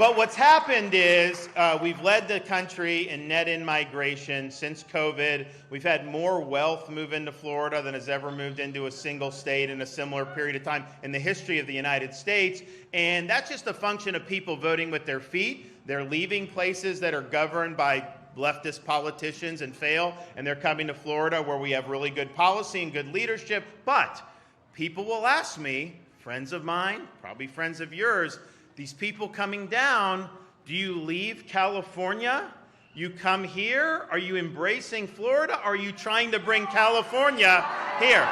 But what's happened is we've led the country in net in-migration since COVID. We've had more wealth move into Florida than has ever moved into a single state in a similar period of time in the history of the United States. And that's just a function of people voting with their feet. They're leaving places that are governed by leftist politicians and fail, and they're coming to Florida where we have really good policy and good leadership. But people will ask me, friends of mine, probably friends of yours, these people coming down, do you leave California? You come here? Are you embracing Florida? Or are you trying to bring California here?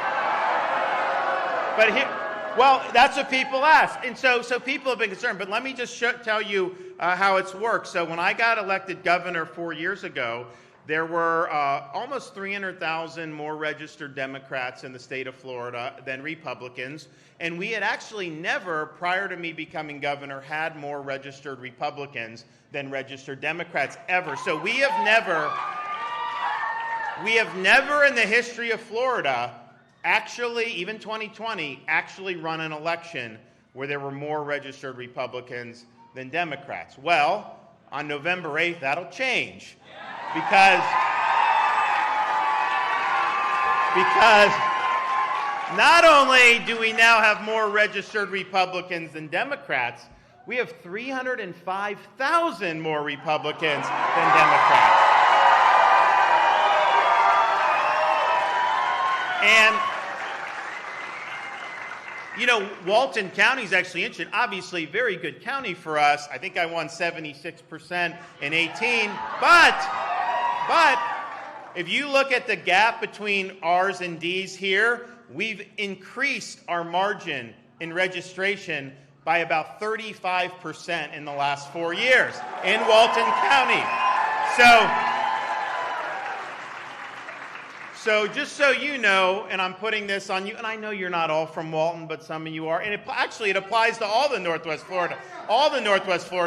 But here, well, that's what people ask. And so people have been concerned. But let me just tell you how it's worked. So when I got elected governor 4 years ago, there were almost 300,000 more registered Democrats in the state of Florida than Republicans. And we had actually never, prior to me becoming governor, had more registered Republicans than registered Democrats ever. So we have never in the history of Florida actually, even 2020, actually run an election where there were more registered Republicans than Democrats. Well, on November 8th, that'll change. Because not only do we now have more registered Republicans than Democrats, we have 305,000 more Republicans than Democrats. And, you know, Walton County is actually interesting. Obviously, very good county for us. I think I won 76% in 18. But if you look at the gap between R's and D's here, we've increased our margin in registration by about 35% in the last 4 years in Walton County. So just so you know, and I'm putting this on you, and I know you're not all from Walton, but some of you are, and it applies to all the Northwest Florida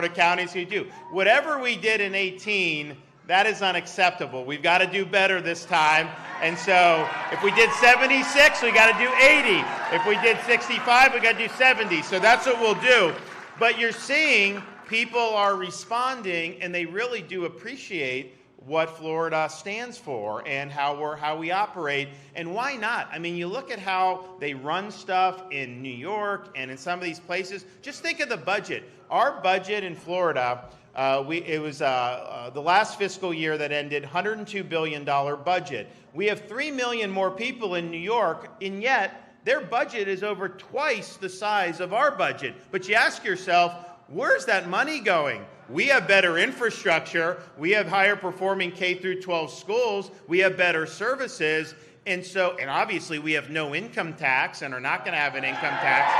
counties who do. Whatever we did in 18, that is unacceptable. We've got to do better this time. And so if we did 76, we got to do 80. If we did 65, we got to do 70. So that's what we'll do. But you're seeing people are responding, and they really do appreciate what Florida stands for and how we operate. And why not? I mean, you look at how they run stuff in New York and in some of these places. Just think of the budget. Our budget in Florida, it was the last fiscal year that ended, $102 billion budget. We have 3 million more people in New York, and yet their budget is over twice the size of our budget. But you ask yourself, where's that money going? We have better infrastructure. We have higher performing K through 12 schools. We have better services. And obviously we have no income tax and are not going to have an income tax.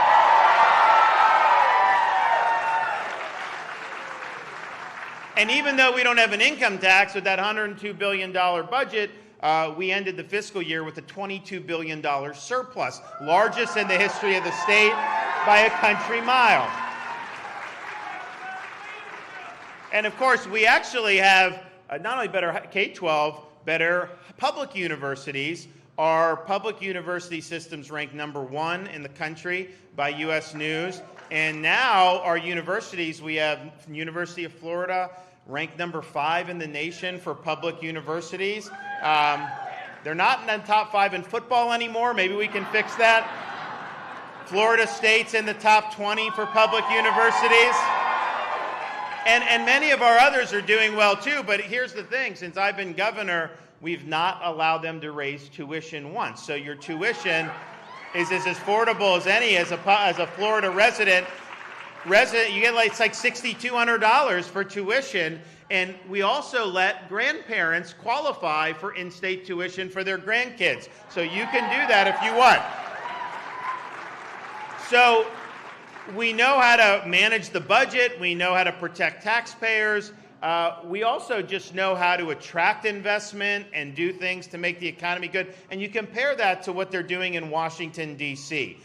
And even though we don't have an income tax with that $102 billion budget, we ended the fiscal year with a $22 billion surplus, largest in the history of the state by a country mile. And of course, we actually have not only better K-12, better public universities. Our public university systems rank #1 in the country by U.S. News. And now our universities, we have University of Florida ranked #5 in the nation for public universities. They're not in the top 5 in football anymore. Maybe we can fix that. Florida State's in the top 20 for public universities. And many of our others are doing well too, but here's the thing, since I've been governor, we've not allowed them to raise tuition once. So your tuition is as affordable as any as a Florida resident, you get it's like $6,200 for tuition, and we also let grandparents qualify for in-state tuition for their grandkids. So you can do that if you want. So we know how to manage the budget. We know how to protect taxpayers. We also just know how to attract investment and do things to make the economy good. And you compare that to what they're doing in Washington, D.C.